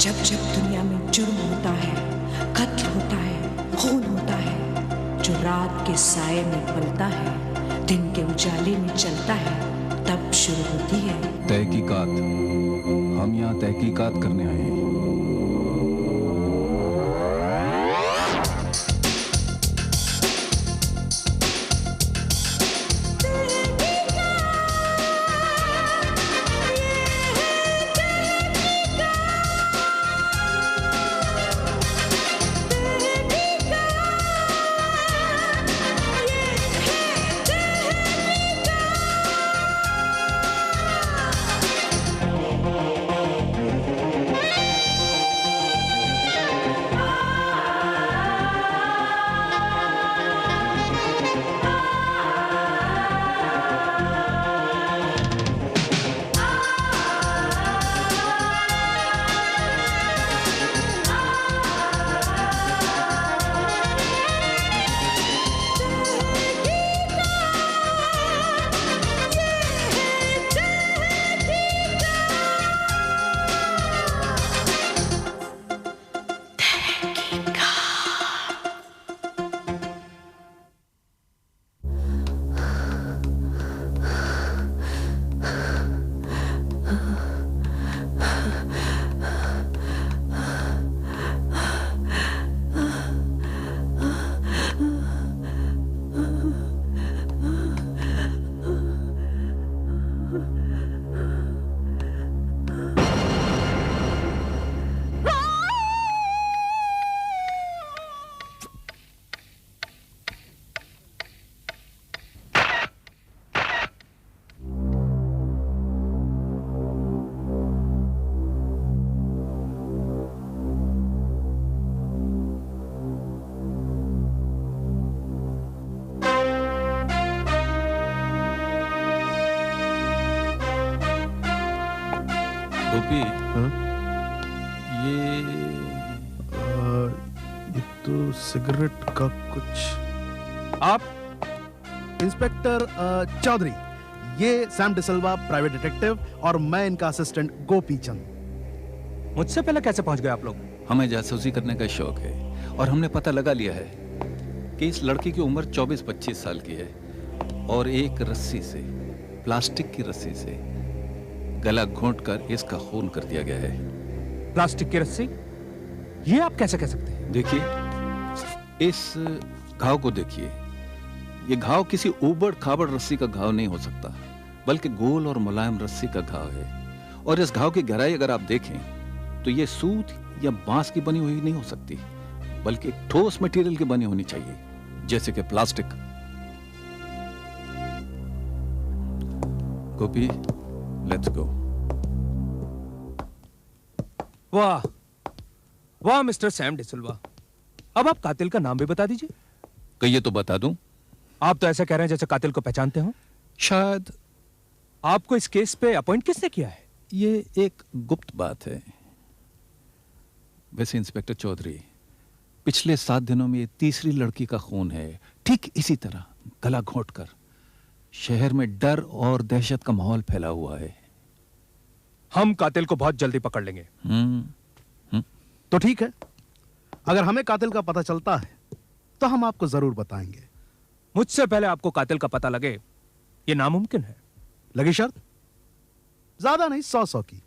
जब जब दुनिया में जुर्म होता है, कत्ल होता है, खून होता है, जो रात के साये में पलता है, दिन के उजाले में चलता है, तब शुरू होती है तहकीकात। हम यहाँ तहकीकात करने आए हैं। गोपी, ये तो सिगरेट का कुछ। आप इंस्पेक्टर चौधरी, ये सैम डिसिल्वा प्राइवेट डिटेक्टिव और मैं इनका असिस्टेंट गोपी चंद। मुझसे पहले कैसे पहुंच गए आप लोग? हमें जासूसी करने का शौक है और हमने पता लगा लिया है कि इस लड़की की उम्र 24-25 साल की है और एक रस्सी से, प्लास्टिक की रस्सी से गला घोंटकर इसका खून कर दिया गया है। प्लास्टिक की रस्सी? ये आप कैसे कह सकते हैं? देखिए, इस घाव को देखिए। ये घाव किसी ऊबड़ खाबड़ रस्सी का घाव नहीं हो सकता, बल्कि गोल और मुलायम रस्सी का घाव है। और इस घाव की गहराई अगर आप देखें तो ये सूत या बांस की बनी हुई नहीं हो सकती, बल्कि एक ठोस मटेरियल की बनी होनी चाहिए, जैसे कि प्लास्टिक। Gopi, let's go. वाह वाह मिस्टर सैम डिसिल्वा, अब आप कातिल का नाम भी बता दीजिए। कहिए तो बता दूं। आप तो ऐसा कह रहे हैं जैसे कातिल को पहचानते हो। शायद। आपको इस केस पे अपॉइंट किसने किया है? ये एक गुप्त बात है। वैसे इंस्पेक्टर चौधरी, पिछले 7 दिनों में ये तीसरी लड़की का खून है, ठीक इसी तरह गला घोंटकर। शहर में डर और दहशत का माहौल फैला हुआ है। हम कातिल को बहुत जल्दी पकड़ लेंगे। तो ठीक है, अगर हमें कातिल का पता चलता है तो हम आपको जरूर बताएंगे। मुझसे पहले आपको कातिल का पता लगे, ये नामुमकिन है। लगी शर्त? ज्यादा नहीं, 100 की।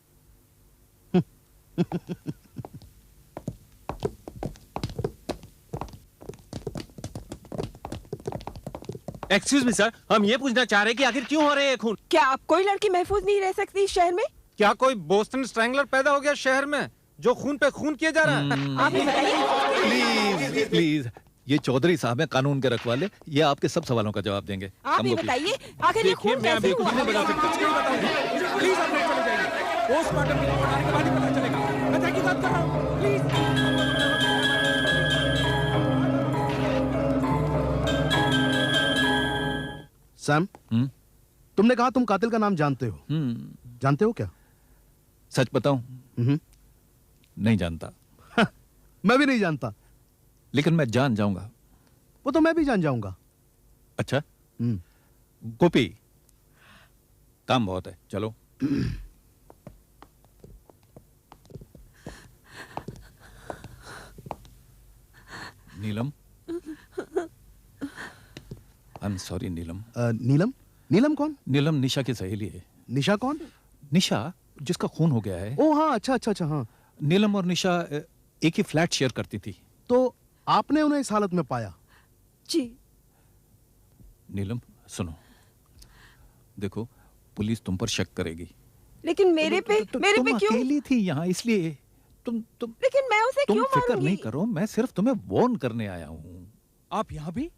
एक्सक्यूज मी सर, हम ये पूछना चाह रहे हैं कि आखिर क्यों हो रहे हैं खून? क्या आप कोई लड़की महफूज नहीं रह सकती इस शहर में? क्या कोई बोस्टन स्ट्रैंगलर पैदा हो गया शहर में जो खून पे खून किया जा रहा है? आप ही बताइए। प्लीज प्लीज, ये चौधरी साहब हैं, कानून के रखवाले। ये आपके सब सवालों का जवाब देंगे। आप ही बताइए, आखिर ये खून कैसे हुआ? नहीं बता सकता। कुछ नहीं बताऊंगा। प्लीज आप नहीं चले जाइए। पोस्टमार्टम की रिपोर्ट आने के बाद ही पता चलेगा। मैं तहकीकात कर रहा हूँ। प्लीज। सैम, तुमने कहा तुम कातिल का नाम जानते हो। जानते हो क्या? सच बताऊं? नहीं जानता। मैं भी नहीं जानता, लेकिन मैं जान जाऊंगा। वो तो मैं भी जान जाऊंगा। अच्छा। गोपी, काम बहुत है, चलो। नीलम, आई एम सॉरी नीलम। नीलम? नीलम कौन? नीलम निशा की सहेली है। निशा कौन? निशा जिसका खून हो गया है। ओ हाँ, अच्छा अच्छा अच्छा, हाँ। नीलम और निशा एक ही फ्लैट शेयर करती थी। तो आपने उन्हें इस हालत में पाया? जी। सुनो, देखो पुलिस तुम पर शक करेगी। लेकिन मेरे पे तुम क्यों? अकेली थी यहाँ, इसलिए तुम लेकिन मैं उसे तुम क्यों फिक्र मारूंगी? नहीं करो, मैं सिर्फ तुम्हें वार्न करने आया हूँ। आप यहाँ भी?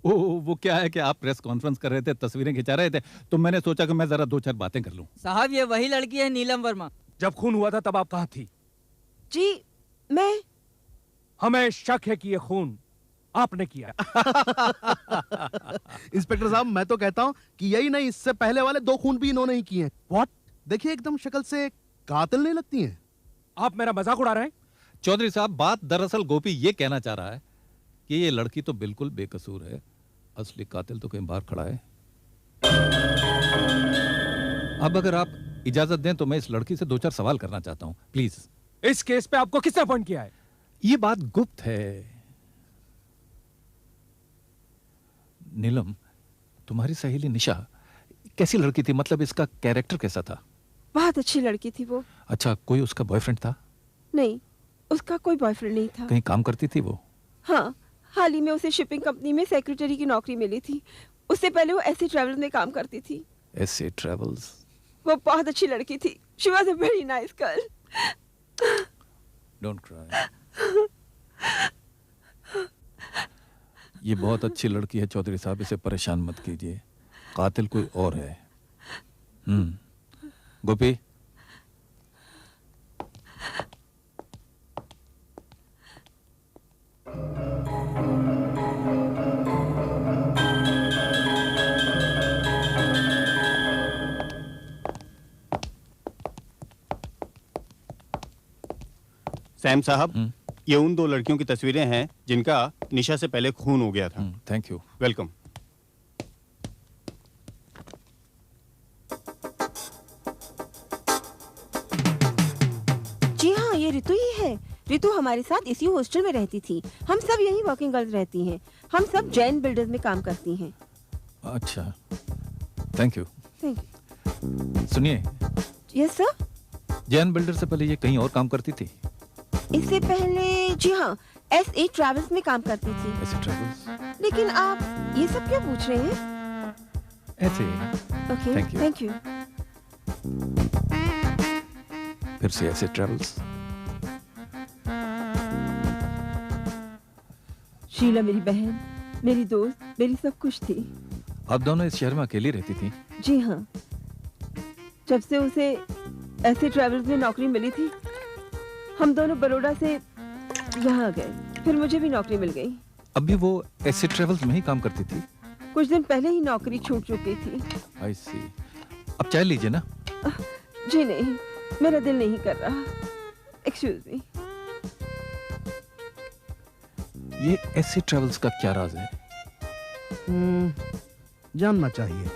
वो क्या है कि आप प्रेस कॉन्फ्रेंस कर रहे थे, तस्वीरें खिंचा रहे थे, तो मैंने सोचा कि मैं जरा दो चार बातें कर लूं। साहब ये वही लड़की है नीलम वर्मा। जब खून हुआ था तब आप कहाँ थी? जी मैं हमें शक है कि ये खून आपने किया। इंस्पेक्टर साहब, मैं तो कहता हूँ कि यही नहीं, इससे पहले वाले 2 खून भी इन्होंने ही किए हैं। What? देखिए एकदम शक्ल से कातिल नहीं लगती हैं। आप मेरा मजाक उड़ा रहे हैं? चौधरी साहब, बात दरअसल गोपी ये कहना चाह रहा है कि ये लड़की तो बिल्कुल बेकसूर है, असली कातिल तो कहीं बाहर खड़ा है। अब अगर आप इजाजत दें तो मैं इस लड़की से 2-4 सवाल करना चाहता हूं, प्लीज। इस केस पे आपको किसने अपॉइंट किया है? ये बात गुप्त है। नीलम, तुम्हारी सहेली निशा कैसी लड़की थी? मतलब इसका कैरेक्टर कैसा था? बहुत अच्छी लड़की थी वो। अच्छा, कोई उसका बॉयफ्रेंड था? नहीं, उसका कोई बॉयफ्रेंड नहीं था। कहीं काम करती थी वो? हाँ, हाल ही में उसे शिपिंग कंपनी में सेक्रेटरी की नौकरी मिली थी। उससे पहले वो ऐसे ट्रैवल में काम करती थी। ऐसे ट्रेवल्स? वो बहुत अच्छी लड़की थी। She was a very nice girl. Don't cry. ये बहुत अच्छी लड़की है चौधरी साहब, इसे परेशान मत कीजिए। कातिल कोई और है। गोपी, सैम साहब, ये उन 2 लड़कियों की तस्वीरें हैं जिनका निशा से पहले खून हो गया था। Thank you. वेलकम। जी हाँ, ये ऋतु ही है। ऋतु हमारे साथ इसी हॉस्टल में रहती थी। हम सब यही वर्किंग गर्ल्स रहती हैं। हम सब जैन बिल्डर्स में काम करती हैं। अच्छा, थैंक यू। Thank you. सुनिए, यस सर। जैन बिल्डर से पहले ये कहीं और काम करती थी? इससे पहले जी हाँ, SA ट्रैवल्स में काम करती थी। ऐसे ट्रेवल्स? लेकिन आप ये सब क्यों पूछ रहे हैं? ऐसे। Okay, Thank you. Thank you. फिर से ऐसे ट्रेवल्स? शीला मेरी बहन, मेरी दोस्त, मेरी सब कुछ थी। आप दोनों इस शहर में अकेली रहती थी? जी हाँ, जब से उसे ऐसे ट्रैवल्स में नौकरी मिली थी, हम दोनों बड़ौदा से यहाँ आ गए। फिर मुझे भी नौकरी मिल गई। अभी वो ऐसे ट्रेवल्स में ही काम करती थी? कुछ दिन पहले ही नौकरी छूट चुकी थी। आई सी। अब चाय लीजिए ना। जी नहीं, मेरा दिल नहीं कर रहा। Excuse me. ये ऐसे ट्रेवल्स का क्या राज है? जानना चाहिए।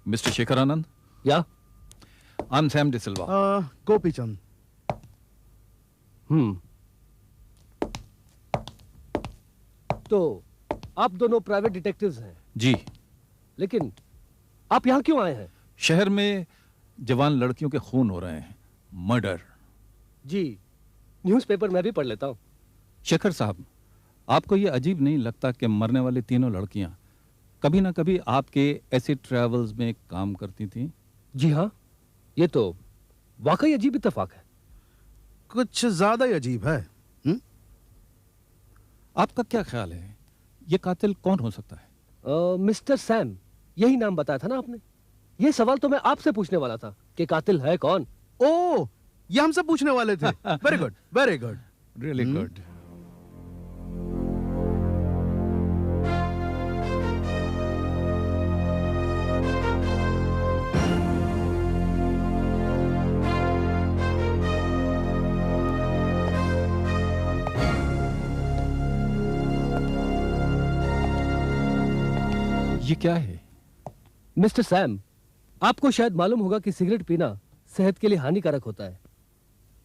मिस्टर शेखर आनंद? या? I am Sam D'Silva. Gopi Chand. तो आप दोनों प्राइवेट डिटेक्टिव्स हैं? जी। लेकिन आप यहाँ क्यों आए हैं? शहर में जवान लड़कियों के खून हो रहे हैं, मर्डर। जी, न्यूज़पेपर मैं भी पढ़ लेता हूँ। शेखर साहब, आपको ये अजीब नहीं लगता कि मरने वाली तीनों लड़कियां कभी ना कभी आपके ऐसे ट्रैवल्स में काम करती थीं? जी हाँ, ये तो वाकई अजीब इत्तेफाक है। कुछ ज्यादा ही अजीब है। आपका क्या ख्याल है, ये कातिल कौन हो सकता है? मिस्टर सैम, यही नाम बताया था ना आपने? ये सवाल तो मैं आपसे पूछने वाला था कि कातिल है कौन। ओ, ये हमसे पूछने वाले थे। Very good, very good, really good. ये क्या है? मिस्टर सैम, आपको शायद मालूम होगा कि सिगरेट पीना सेहत के लिए हानिकारक होता है,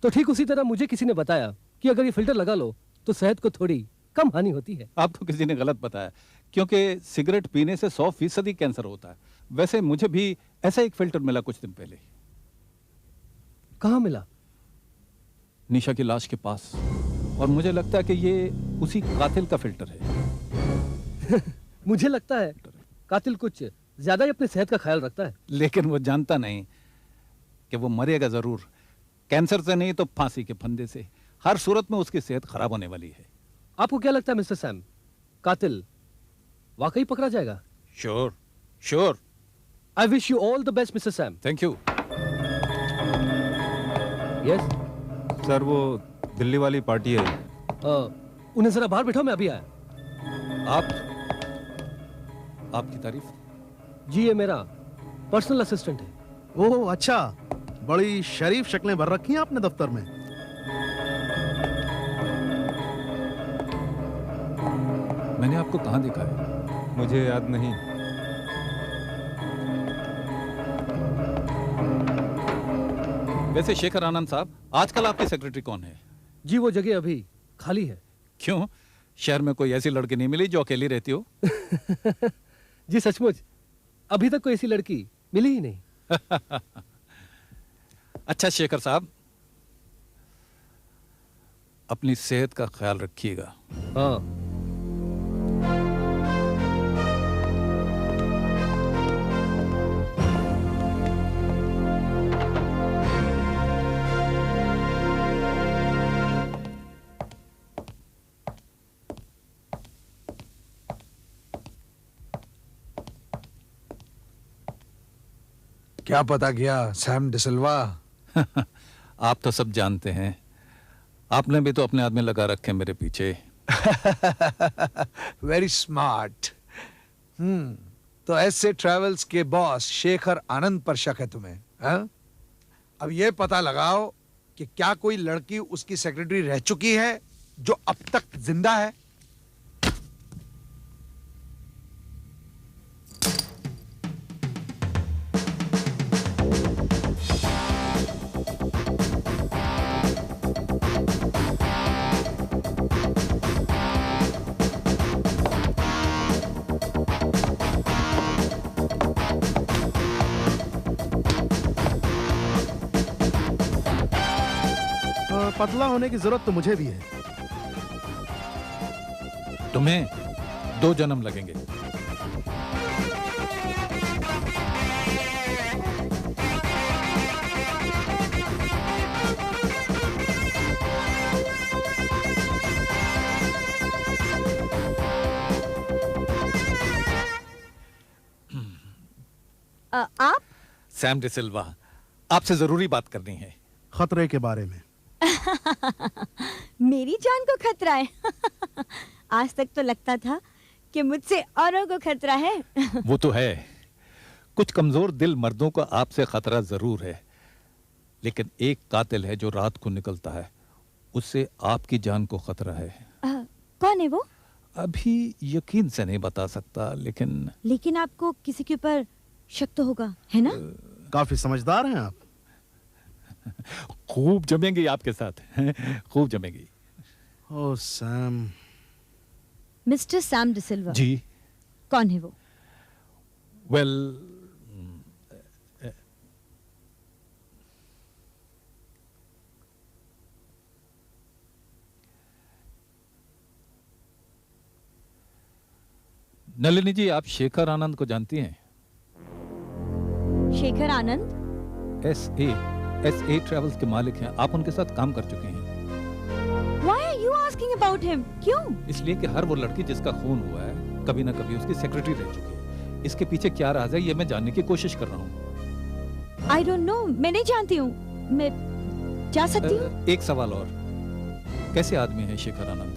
तो ठीक उसी तरह मुझे किसी ने बताया कि अगर ये फिल्टर लगा लो तो सेहत को थोड़ी कम हानि होती है। आपको किसी ने गलत बताया, क्योंकि सिगरेट पीने से 100% कैंसर होता है। वैसे मुझे भी ऐसा एक फिल्टर मिला कुछ दिन पहले। कहाँ मिला? निशा की लाश के पास, और मुझे लगता है कि ये उसी कातिल का फिल्टर है। मुझे लगता है कातिल कुछ ज्यादा ही अपनी सेहत का ख्याल रखता है। लेकिन वो जानता नहीं कि वो मरेगा जरूर, कैंसर से नहीं तो फांसी के फंदे से। हर सूरत में उसकी सेहत खराब होने वाली है। आपको क्या लगता है मिस्टर सैम, कातिल वाकई पकड़ा जाएगा? Sure sure. I wish you all the best mister Sam. Thank you. Yes sir, वो दिल्ली वाली पार्टी है। उन्हें जरा बाहर बैठो, मैं अभी आया। आपकी तारीफ? जी, ये मेरा पर्सनल असिस्टेंट है। ओह अच्छा, बड़ी शरीफ शक्लें भर रखी हैं आपने दफ्तर में। मैंने आपको कहां देखा है? मुझे याद नहीं। वैसे शेखर आनंद साहब, आजकल आपकी सेक्रेटरी कौन है? जी, वो जगह अभी खाली है। क्यों, शहर में कोई ऐसी लड़की नहीं मिली जो अकेली रहती हो? जी सचमुच, अभी तक कोई ऐसी लड़की मिली ही नहीं। अच्छा शेखर साहब, अपनी सेहत का ख्याल रखिएगा। हाँ। क्या पता किया सैम डिसिल्वा? आप तो सब जानते हैं, आपने भी तो अपने आदमी लगा रखे मेरे पीछे। Very smart. तो ऐसे ट्रेवल्स के बॉस शेखर आनंद पर शक है तुम्हें? हा? अब ये पता लगाओ कि क्या कोई लड़की उसकी सेक्रेटरी रह चुकी है जो अब तक जिंदा है? पतला होने की जरूरत तो मुझे भी है। तुम्हें 2 जन्म लगेंगे। आप? सैम डिसिल्वा, आपसे जरूरी बात करनी है। खतरे के बारे में। मेरी जान को खतरा है? आज तक तो लगता था कि मुझसे औरों को खतरा है। वो तो है, कुछ कमजोर दिल मर्दों को आपसे खतरा जरूर है, लेकिन एक कातिल है जो रात को निकलता है, उससे आपकी जान को खतरा है। कौन है वो? अभी यकीन से नहीं बता सकता, लेकिन आपको किसी के ऊपर शक तो होगा, है ना? काफी समझदार हैं आप। खूब जमेंगी आपके साथ, खूब जमेंगी। Oh Sam. Mister Sam D'Silva. जी। कौन है वो? वेल, नलिनी जी, आप शेखर आनंद को जानती हैं? शेखर आनंद? SA ट्रेवल्स के मालिक हैं। आप उनके साथ काम कर चुके हैं। Why are you asking about him? क्यों? इसलिए कि हर वो लड़की जिसका खून हुआ है, कभी ना कभी उसकी सेक्रेटरी रह चुकी है। इसके पीछे क्या राज है, ये मैं जानने की कोशिश कर रहा हूँ। I don't know, मैं नहीं जानती हूँ। मैं जा सकती हूँ? एक सवाल और, कैसे आदमी है शेखर आनंद?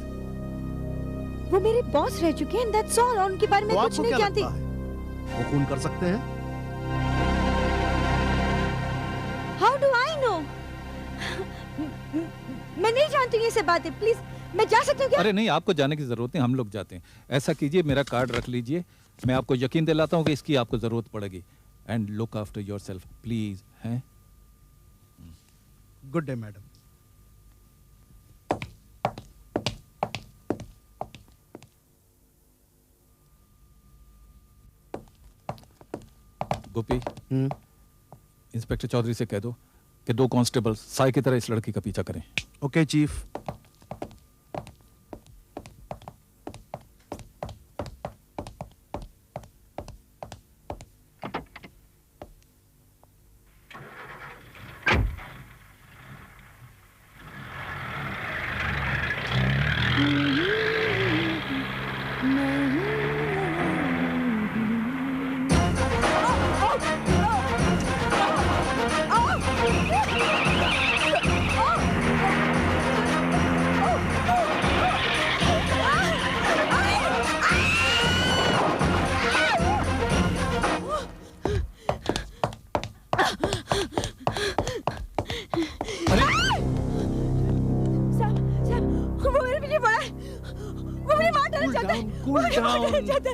वो मेरे बॉस रह चुके हैं, that's all। और उनके बारे में कुछ नहीं जानती। वो खून कर सकते हैं? How do I know? मैं नहीं जानती ये सब बातें। प्लीज, मैं जा सकती हूँ क्या? अरे नहीं, आपको जाने की जरूरत नहीं, हम लोग जाते हैं। ऐसा कीजिए, मेरा कार्ड रख लीजिए, मैं आपको यकीन दिलाता हूँ कि इसकी आपको जरूरत पड़ेगी। And look after yourself please, हैं? Good day madam. Gopi, inspector Chaudhary से कह दो कि 2 कांस्टेबल साई की तरह इस लड़की का पीछा करें। Okay chief.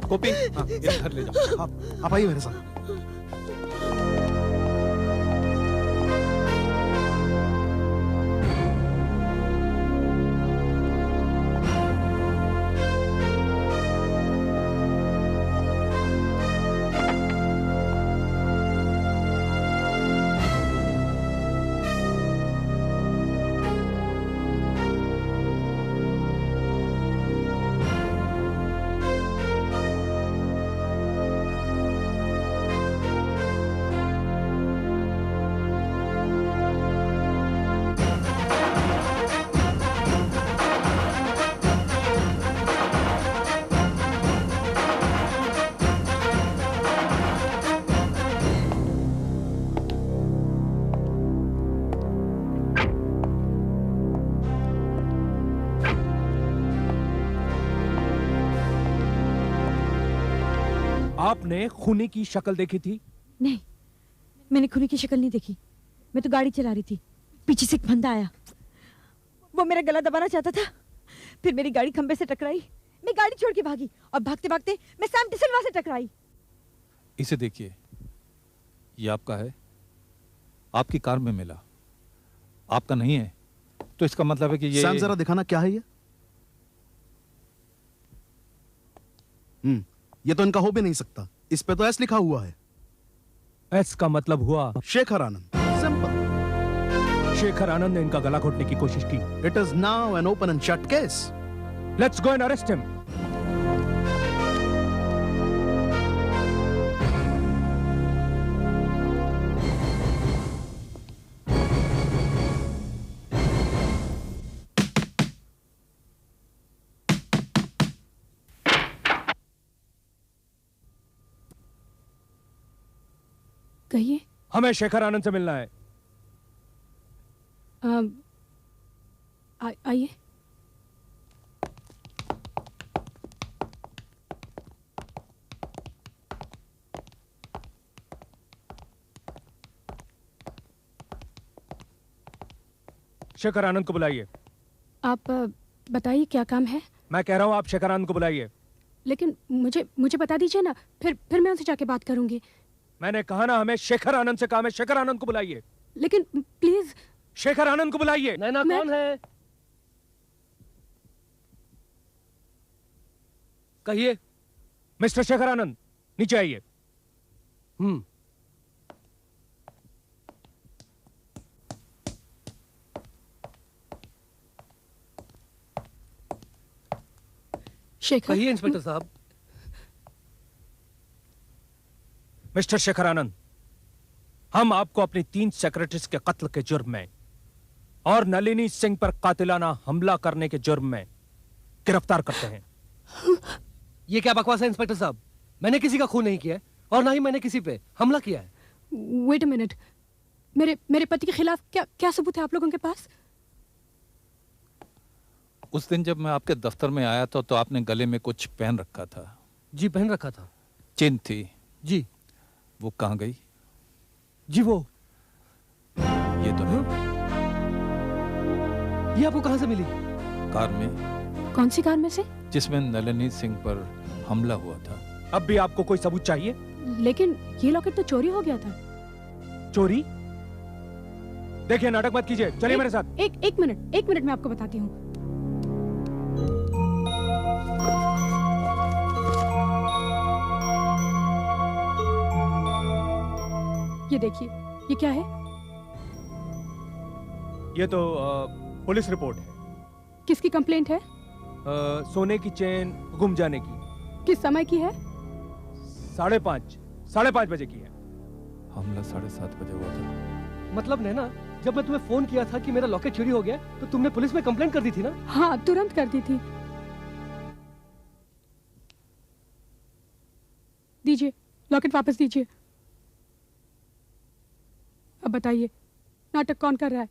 गोपी, इधर घर ले जाओ। आप आइए मेरे साथ। आपने खूनी की शक्ल देखी थी? नहीं, मैंने खूनी की शक्ल नहीं देखी। मैं तो गाड़ी चला रही थी, पीछे से एक बंदा आया। वो मेरा गला दबाना चाहता था, फिर मेरी गाड़ी खंबे से टकराई। मैं गाड़ी छोड़ के भागी और भागते भागते मैं सैम डिसिल्वा से टकराई। इसे देखिए, ये आपका है, आपकी कार में मिला, आपका नहीं है, तो इसका मतलब है कि ये। सैम जरा दिखाना क्या है ये? ये तो इनका हो भी नहीं सकता, इस पे तो एस लिखा हुआ है। एस का मतलब हुआ शेखर आनंद। सिंपल। शेखर आनंद ने इनका गला घोटने की कोशिश की। It is now an open and shut case. Let's go and arrest him. कहिए। हमें शेखर आनंद से मिलना है। आइए। शेखर आनंद को बुलाइए। आप बताइए क्या काम है? मैं कह रहा हूं आप शेखर आनंद को बुलाइए। लेकिन मुझे बता दीजिए ना, फिर मैं उनसे जाके बात करूंगी। मैंने कहा ना, हमें शेखर आनंद से काम है। शेखर आनंद को बुलाइए। लेकिन प्लीज। शेखर आनंद को बुलाइए। नैना कौन है? कहिए। मिस्टर शेखर आनंद, नीचे आइए। शेखर। कहिए इंस्पेक्टर साहब। मिस्टर शेखर आनंद, हम आपको अपनी 3 सेक्रेटरीज के कत्ल के जुर्म में और नलिनी सिंह पर कातिलाना हमला करने के जुर्म में गिरफ्तार करते हैं। ये क्या बकवास है इंस्पेक्टर साहब? मैंने किसी का खून नहीं किया और ना ही मैंने किसी पे हमला किया है। वेट अ मिनट, मेरे पति के खिलाफ क्या सबूत है आप लोगों के पास? उस दिन जब मैं आपके दफ्तर में आया था तो आपने गले में कुछ पहन रखा था। जी पहन रखा था। चेन थी। जी। वो कहाँ गई? जी वो ये तो नहीं। ये आपको कहां से मिली? कार में। कौन सी कार में से? जिसमें नलिनी सिंह पर हमला हुआ था। अब भी आपको कोई सबूत चाहिए? लेकिन ये लॉकेट तो चोरी हो गया था। चोरी? देखिए, नाटक मत कीजिए, चलिए मेरे साथ। एक मिनट मैं आपको बताती हूँ। ये देखिए, ये क्या है? ये तो पुलिस रिपोर्ट है। किसकी कंप्लेंट है? सोने की चेन गुम जाने की। किस समय की है? 5:30 बजे की है। हमला 7:30 बजे हुआ था। मतलब नैना, जब मैं तुम्हें फोन किया था कि मेरा लॉकेट चोरी हो गया, तो तुमने पुलिस में कंप्लेंट कर दी थी ना? हाँ, तुरंत कर दी थी। दीजिए, लॉकेट वापस दीजिए। अब बताइए, नाटक कौन कर रहा है,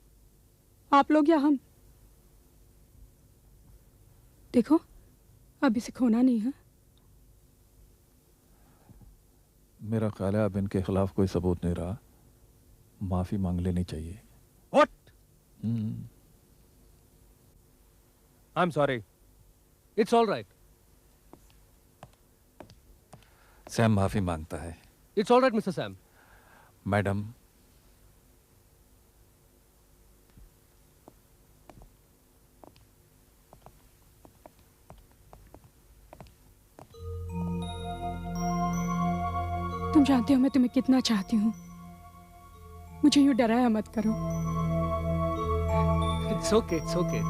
आप लोग या हम? देखो, अब इसे खोना नहीं है। मेरा ख्याल है अब इनके खिलाफ कोई सबूत नहीं रहा, माफी मांग लेनी चाहिए। What? I'm sorry. It's all right. Sam माफी मांगता है। It's all right, Mr. Sam. Madam, तुम जानते हो मैं तुम्हें कितना चाहती हूँ। मुझे यूँ डराया मत करो। It's okay, it's okay.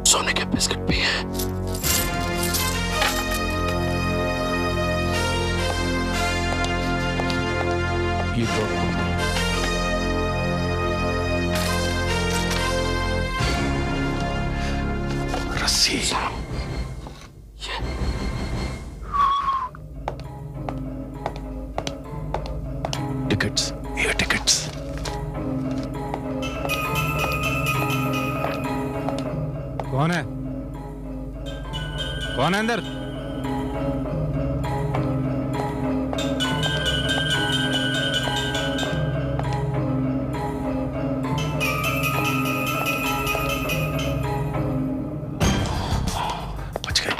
सोने के बिस्किट भी हैं। ये तो रस्सी। Tickets, air tickets. कौन है? कौन है अंदर? बच गए।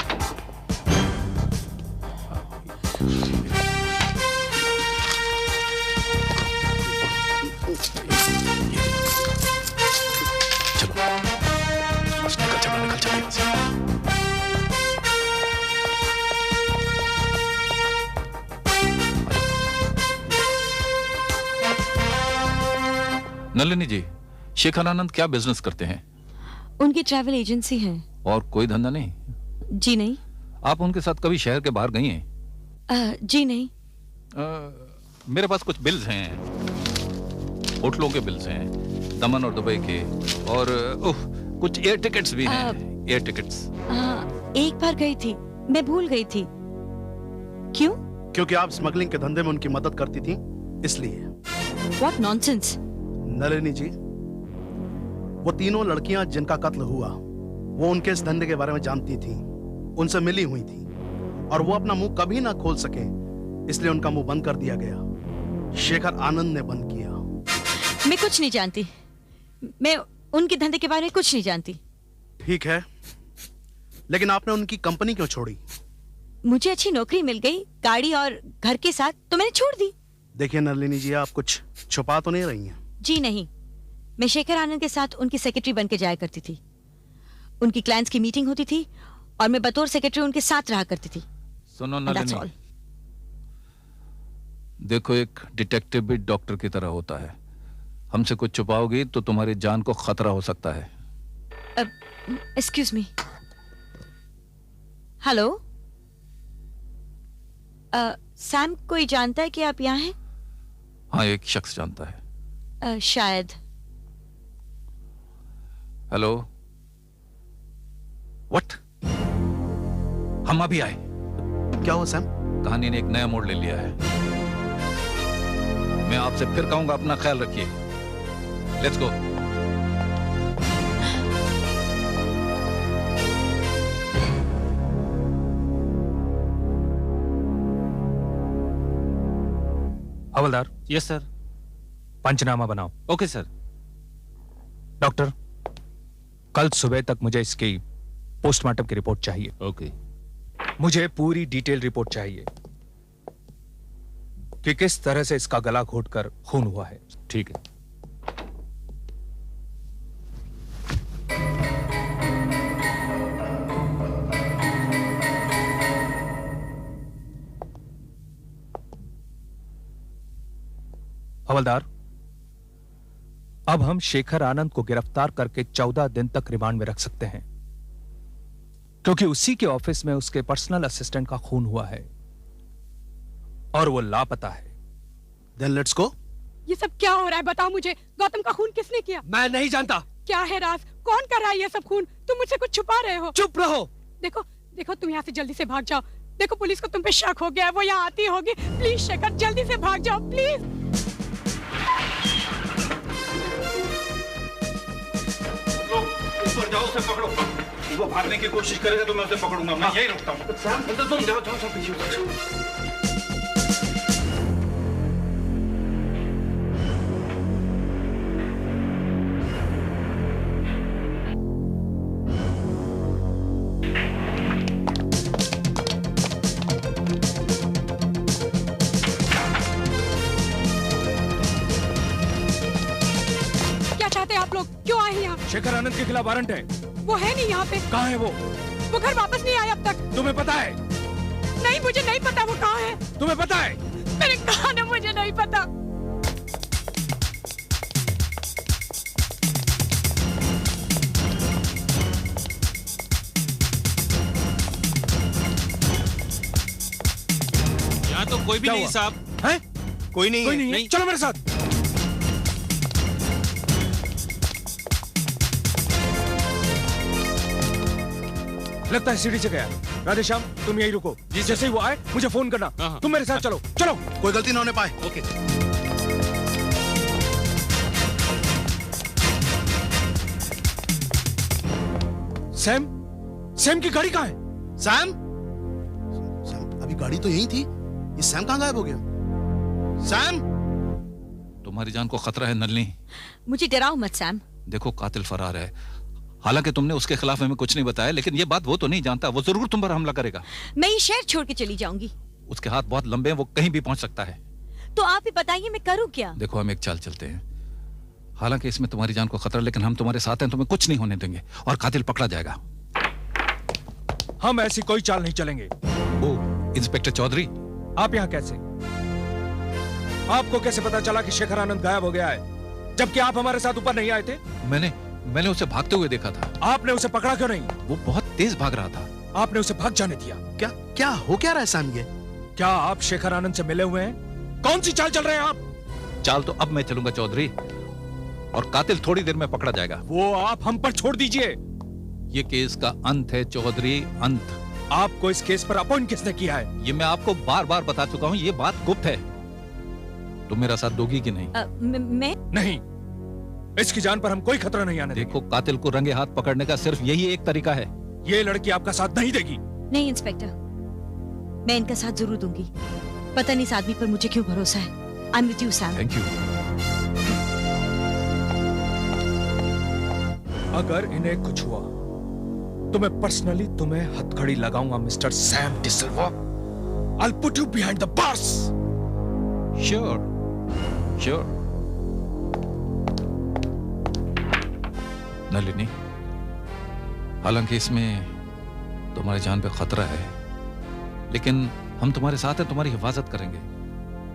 चलो बस निकल चलो यहाँ से। नलिनी जी, शेखर आनंद क्या बिजनेस करते हैं? उनकी ट्रैवल एजेंसी है। और कोई धंधा नहीं? जी नहीं। आप उनके साथ कभी शहर के बाहर गई हैं? जी नहीं। मेरे पास कुछ बिल्स हैं, होटलों के बिल्स हैं, दमन और दुबई के, और कुछ एयर टिकट्स भी हैं। Air tickets. एक बार गई थी, मैं भूल गई थी। क्यों? क्योंकि आप स्मगलिंग के धंधे में उनकी मदद करती थी, इसलिए। What nonsense? नलिनी जी, वो तीनों लड़कियां जिनका कत्ल हुआ, वो उनके इस धंधे के बारे में जानती थी, उनसे मिली हुई थी, और वो अपना मुंह कभी ना खोल सके, इसलिए उनका मुंह बंद कर दिया गया। शेखर आनंद ने बंद किया। मैं कुछ नहीं जानती। मैं उनके धंधे के बारे में कुछ नहीं जानती। ठीक है, लेकिन आपने उनकी कंपनी क्यों छोड़ी? मुझे अच्छी नौकरी मिल गई, गाड़ी और घर के साथ, तो मैंने छोड़ दी। देखिए नलिनी जी, आप कुछ छुपा तो नहीं रही हैं? जी नहीं, मैं शेखर आनंद के साथ उनकी सेक्रेटरी बन के जाया करती थी। उनकी क्लाइंट्स की मीटिंग होती थी और मैं बतौर सेक्रेटरी उनके साथ रहा करती थी। सुनो And that's नलिनी, all. देखो एक डिटेक्टिव भी डॉक्टर की तरह होता है। हमसे कुछ छुपाओगी तो तुम्हारी जान को खतरा हो सकता है। Excuse me. हेलो, सैम कोई जानता है कि आप यहाँ हैं? हाँ, एक शख्स जानता है। शायद। Hello, what? हम अभी आए। क्या हुआ सैम? कहानी ने एक नया मोड़ ले लिया है। मैं आपसे फिर कहूंगा, अपना ख्याल रखिए। Let's go. Havildar. Yes sir. Panchnama बनाओ। Okay sir. डॉक्टर, कल सुबह तक मुझे इसकी पोस्टमार्टम की रिपोर्ट चाहिए। ओके। मुझे पूरी डिटेल रिपोर्ट चाहिए कि किस तरह से इसका गला घोटकर खून हुआ है। ठीक है। हवलदार, अब हम शेखर आनंद को गिरफ्तार करके 14 दिन तक रिमांड में रख सकते हैं, क्योंकि उसी के ऑफिस में उसके पर्सनल असिस्टेंट का खून हुआ है और वो लापता है। Then let's go. ये सब क्या हो रहा है, बताओ मुझे। गौतम का खून किसने किया? मैं नहीं जानता। क्या है राज? कौन कर रहा है ये सब खून? तुम मुझसे कुछ छुपा रहे हो। चुप रहो। देखो देखो, तुम यहाँ से जल्दी से भाग जाओ। देखो पुलिस को तुम पे शक हो गया है, वो यहाँ आती होगी। प्लीज शेखर, जल्दी से भाग जाओ प्लीज। ऊपर जाओ, उसे पकड़ो। वो भागने की कोशिश करेगा तो मैं उसे पकड़ूंगा। मैं यही रुकता हूँ। तुम जाओ जाओ जाओ पीछे। क्या चाहते हैं आप लोग? क्यों आए हैं यहाँ? शेखर आनंद के खिलाफ वारंट है। वो है नहीं यहाँ पे। कहाँ है वो? वो घर वापस नहीं आया अब तक। तुम्हें पता है? नहीं, मुझे नहीं पता वो कहाँ है। तुम्हें पता है? मैंने कहा ना, मुझे नहीं पता। यहाँ तो कोई भी नहीं साहब। हैं? कोई नहीं कोई है। नहीं है। चलो मेरे साथ। लगता है सीढ़ी से गया। राधेश्याम, तुम यही रुको। जैसे ही वो आए मुझे फोन करना। तुम मेरे साथ चलो। चलो। कोई गलती ना होने पाए। ओके। सैम, सैम की गाड़ी कहाँ है? सैम? सैम, अभी गाड़ी तो यहीं थी। ये सैम कहाँ गायब हो गया? सैम? तुम्हारी जान को खतरा है नलिनी। मुझे डराओ मत सैम। देखो, कातिल फरार है। हालांकि तुमने उसके खिलाफ हमें कुछ नहीं बताया, लेकिन ये बात वो तो नहीं जानता। वो जरूर तुम पर हमला करेगा। मैं ये शहर छोड़ के चली जाऊंगी। उसके हाथ बहुत लंबे हैं, वो कहीं भी पहुंच सकता है। तो आप ही बताइए मैं करूं क्या? देखो, हम एक चाल चलते हैं। हालांकि इसमें तुम्हारी जान को खतरा, लेकिन हम तुम्हारे साथ हैं, तुम्हें कुछ नहीं होने देंगे और कातिल पकड़ा जाएगा। हम ऐसी कोई चाल नहीं चलेंगे। ओ, इंस्पेक्टर चौधरी, आप यहाँ कैसे? आपको कैसे पता चला कि शेखर आनंद गायब हो गया है, जबकि आप हमारे साथ ऊपर नहीं आए थे? मैंने उसे भागते हुए देखा था। आपने उसे पकड़ा क्यों नहीं? वो बहुत तेज भाग रहा था। आपने उसे भाग जाने दिया। क्या हो क्या रहा है सैम? ये क्या आप शेखर आनंद से मिले हुए हैं? कौन सी चाल चल रहे हैं आप? चाल तो अब मैं चलूंगा चौधरी, और कातिल थोड़ी देर में पकड़ा जाएगा। वो आप हम पर छोड़ दीजिए। ये केस का अंत है चौधरी, अंत। आपको इस केस पर अपॉइंट किसने किया है? ये मैं आपको बार बार बता चुका हूँ, ये बात गुप्त है। तुम मेरा साथ दोगी कि नहीं? मैं नहीं, इसकी जान पर हम कोई खतरा नहीं आने देंगे। देखो, कातिल को रंगे हाथ पकड़ने का सिर्फ यही एक तरीका है। ये लड़की आपका साथ नहीं देगी। नहीं इंस्पेक्टर, मैं इनका साथ जरूर दूंगी। पता नहीं इस आदमी पर मुझे क्यों भरोसा है। I am with you Sam. Thank you. अगर इन्हें कुछ हुआ तुम्हें पर्सनली तुम्हें हथकड़ी लगाऊंगा mister Sam DeSilva. I'll put you behind the bars. Sure, sure. Nalini, हालांकि इसमें तुम्हारी जान पे खतरा है, लेकिन हम तुम्हारे साथ हैं, तुम्हारी हिफाजत करेंगे।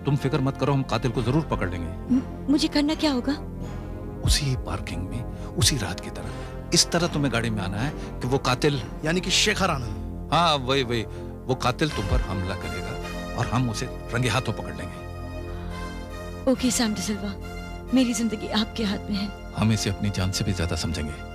तुम फिक्र मत करो, हम कातिल को जरूर पकड़ लेंगे। मुझे करना क्या होगा? उसी पार्किंग में, उसी रात की तरह, इस तरह तुम्हें गाड़ी में आना है कि वो कातिल, यानी कि शेखर आनंद। हाँ वही, वो कातिल तुम पर हमला करेगा और हम उसे रंगे हाथों पकड़ लेंगे। ओके सैम डिसिल्वा, मेरी जिंदगी आपके हाथ में है। हम इसे अपनी जान से भी ज्यादा समझेंगे।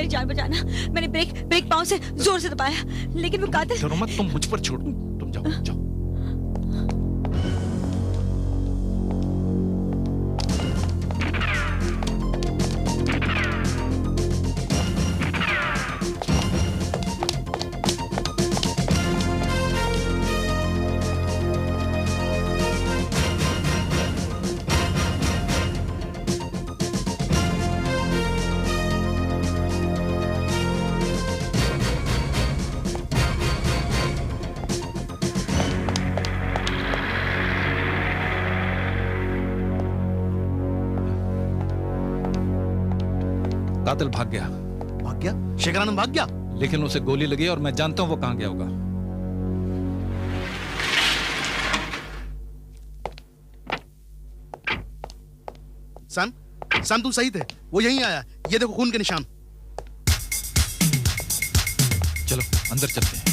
जान बचाना। मैंने ब्रेक पाँव से जोर से दबाया, लेकिन वो कातिल। डरो मत, तुम मुझ पर छोड़ो, तुम जाओ जाओ। कातिल भाग गया। भाग गया? शेखर आनंद भाग गया? लेकिन उसे गोली लगी और मैं जानता हूं वो कहां गया होगा। सैम तुम सही थे, वो यहीं आया। ये देखो खून के निशान। चलो अंदर चलते हैं।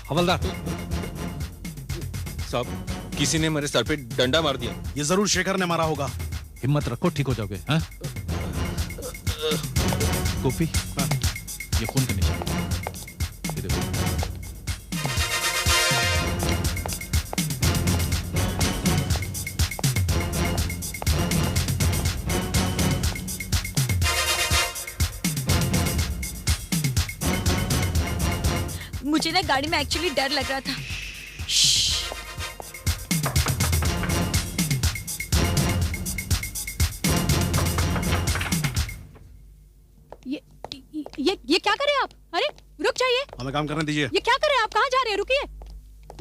हवलदार साहब, किसी ने मेरे सर पे डंडा मार दिया। ये जरूर शेखर ने मारा होगा। हिम्मत रखो, ठीक हो जाओगे। हाँ? गोपी, ये खून के निशान, ये देखो। मुझे ना गाड़ी में एक्चुअली डर लग रहा था। ये क्या कर रहे हैं आप? अरे रुक जाइए। हमें काम करने दीजिए। ये क्या कर रहे हैं आप? कहाँ जा रहे हैं? रुकिए।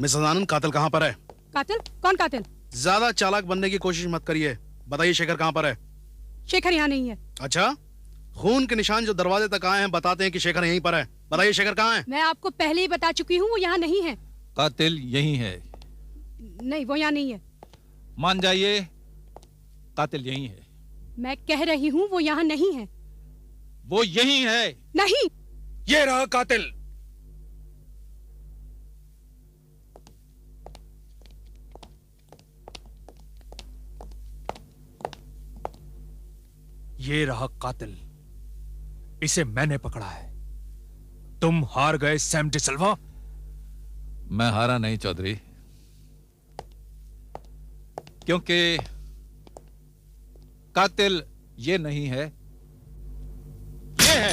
मिसेस आनंद, कातिल कहाँ पर है? कातिल? कौन कातिल? ज्यादा चालाक बनने की कोशिश मत करिए। बताइए शेखर कहाँ पर है? शेखर यहाँ नहीं है। अच्छा, खून के निशान जो दरवाजे तक आए हैं बताते हैं कि शेखर यहीं पर है। बताइए शेखर कहाँ है? मैं आपको पहले ही बता चुकी हूँ, वो यहाँ नहीं है। कातिल यहीं है। नहीं, वो यहाँ नहीं है। मान जाइए, कातिल यहीं है। मैं कह रही हूँ वो यहाँ नहीं है। वो यहीं है। नहीं, ये रहा कातिल। ये रहा कातिल, इसे मैंने पकड़ा है। तुम हार गए सैम डिसिल्वा। मैं हारा नहीं चौधरी, क्योंकि कातिल ये नहीं है, ये है।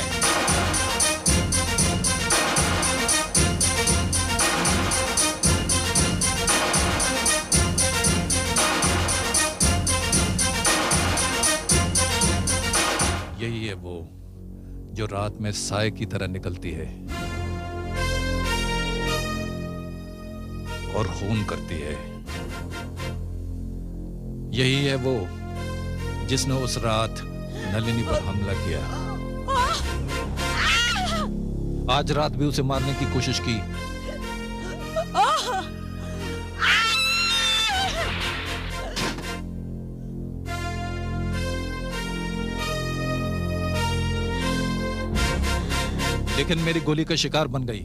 यही है वो जो रात में साए की तरह निकलती है और खून करती है। यही है वो जिसने उस रात नलिनी पर हमला किया। आज रात भी उसे मारने की कोशिश की। लेकिन मेरी गोली का शिकार बन गई।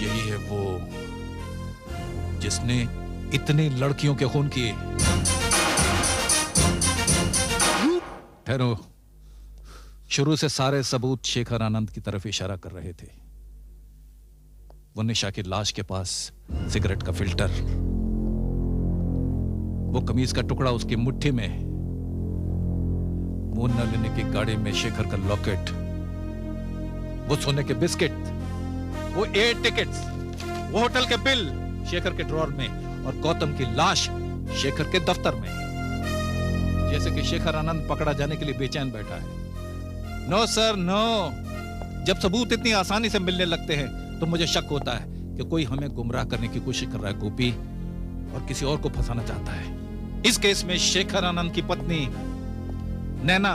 यही है वो जिसने इतनी लड़कियों के खून किए। ठहरो, शुरू से सारे सबूत शेखर आनंद की तरफ इशारा कर रहे थे। वो निशा की लाश के पास सिगरेट का फिल्टर, वो कमीज का टुकड़ा उसकी मुट्ठी में, वो नलिनी की गाड़ी में शेखर का लॉकेट, वो सोने के बिस्किट, वो एयर टिकट्स, वो होटल के बिल शेखर के ड्रॉर में, और गौतम की लाश शेखर के दफ्तर में। जैसे कि शेखर आनंद पकड़ा जाने के लिए बेचैन बैठा है। नो सर नो, जब सबूत इतनी आसानी से मिलने लगते हैं तो मुझे शक होता है कि कोई हमें गुमराह करने की कोशिश कर रहा है गोपी, और किसी और को फंसाना चाहता है। इस केस में शेखर आनंद की पत्नी नैना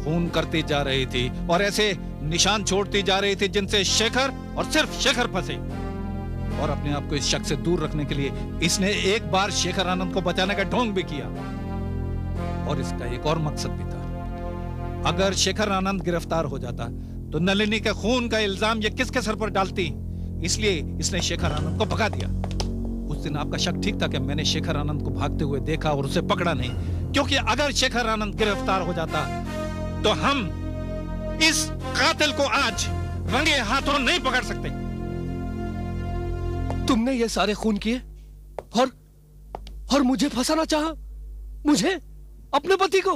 खून करती जा रही थी और ऐसे निशान छोड़ती जा रही थी जिनसे शेखर और सिर्फ शेखर फंसे। और अपने आप को इस शक से दूर रखने के लिए इसने एक बार शेखर आनंद को बचाने का ढोंग भी किया। और इसका एक और मकसद भी था, अगर शेखर आनंद गिरफ्तार हो जाता तो नलिनी के खून का इल्जाम ये किसके सर पर डालती, इसलिए इसने शेखर आनंद को भगा दिया। उस दिन आपका शक ठीक था कि मैंने शेखर आनंद को भागते हुए देखा और उसे पकड़ा नहीं, क्योंकि अगर शेखर आनंद गिरफ्तार हो जाता तो हम इस कातिल को आज रंगे हाथों नहीं पकड़ सकते। तुमने ये सारे खून किए और मुझे फंसाना चाहा? मुझे, अपने पति को?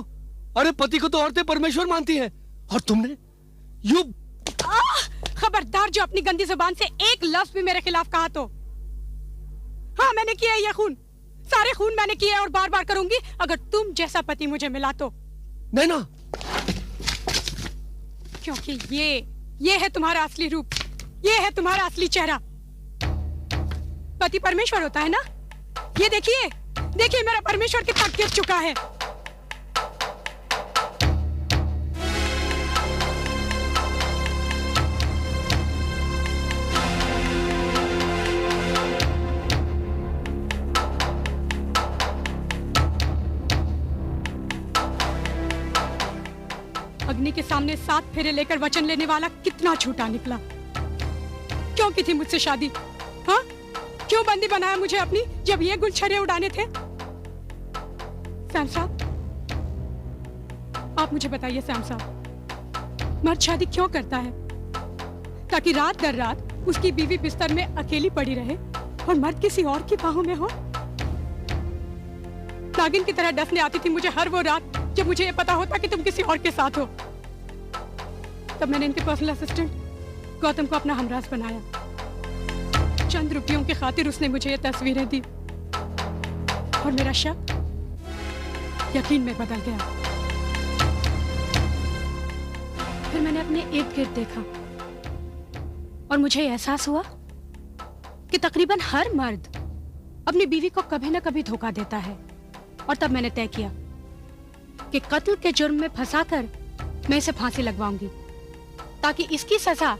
अरे पति को तो औरतें परमेश्वर मानती हैं, और तुमने यू। खबरदार जो अपनी गंदी जुबान से एक लफ्ज भी मेरे खिलाफ कहा तो। हाँ, मैंने किया है ये खून, सारे खून मैंने किए और बार बार करूंगी अगर तुम जैसा पति मुझे मिला तो। नैना, क्योंकि ये है तुम्हारा असली रूप, ये है तुम्हारा असली चेहरा। पति परमेश्वर होता है ना? ये देखिए, देखिए मेरा परमेश्वर कितना गिर चुका है। अग्नि के सामने 7 फेरे लेकर वचन लेने वाला कितना झूठा निकला। क्यों की थी मुझसे शादी? हाँ, क्यों बंदी बनाया मुझे अपनी जब ये गुलछरे उड़ाने थे? सैम साहब, आप मुझे बताइए सैम साहब, मर्द शादी क्यों करता है? ताकि रात दर रात उसकी बीवी बिस्तर में अकेली पड़ी रहे और मर्द किसी और की बाहों में हो। नागिन की तरह डसने आती थी मुझे हर वो रात जब मुझे ये पता होता कि तुम किसी और के साथ हो। तब मैंने इनके पर्सनल असिस्टेंट गौतम को अपना हमराज बनाया। चंद रुपयों की खातिर उसने मुझे ये तस्वीरें दी और मेरा शक यकीन में बदल गया। फिर मैंने अपने इर्द गिर्द देखा और मुझे एहसास हुआ कि तकरीबन हर मर्द अपनी बीवी को कभी न कभी धोखा देता है। और तब मैंने तय किया कि कत्ल के जुर्म में फंसाकर मैं इसे फांसी लगवाऊंगी, ताकि इसकी सजा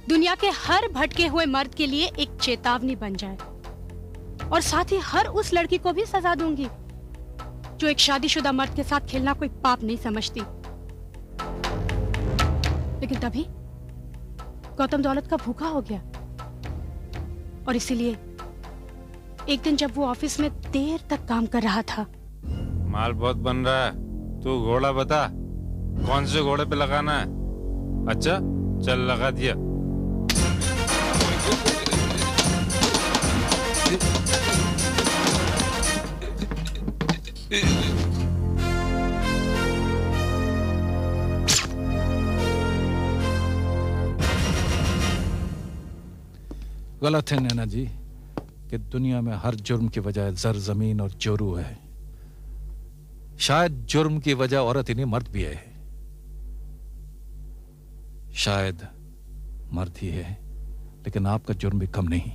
दुनिया के हर भटके हुए मर्द के लिए एक चेतावनी बन जाए। और साथ ही हर उस लड़की को भी सजा दूंगी जो एक शादीशुदा मर्द के साथ खेलना कोई पाप नहीं समझती। लेकिन तभी गौतम दौलत का भूखा हो गया और इसीलिए एक दिन जब वो ऑफिस में देर तक काम कर रहा था। माल बहुत बन रहा है, तू घोड़ा बता कौन से घोड़े पे लगाना है? अच्छा चल लगा दिया। गलत है नैना जी कि दुनिया में हर जुर्म की वजह जर जमीन और चोरू है। शायद जुर्म की वजह औरत ही नहीं मर्द भी है। शायद मर्द ही है, लेकिन आपका जुर्म भी कम नहीं।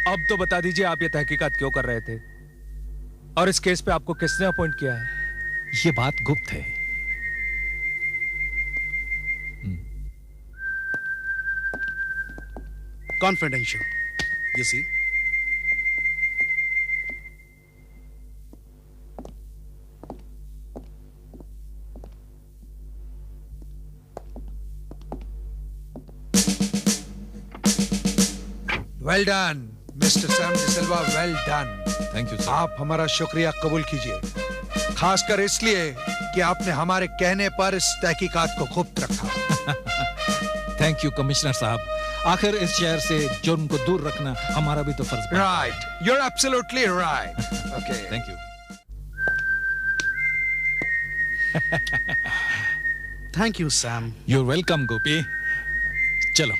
अब तो बता दीजिए आप ये तहकीकात क्यों कर रहे थे और इस केस पे आपको किसने अपॉइंट किया है? ये बात गुप्त है। Confidential. You see? Well done mister Sam DeSilva, well done. Thank you sir. आप हमारा शुक्रिया कबूल कीजिए, खासकर इसलिए कि आपने हमारे कहने पर इस तहकीकात को गुप्त रखा। थैंक यू कमिश्नर साहब। आखिर इस शहर से जुर्म को दूर रखना हमारा भी तो फर्ज है। Right, you are absolutely right. Okay, thank you. Thank you, Sam. You're welcome, Gopi. चलो।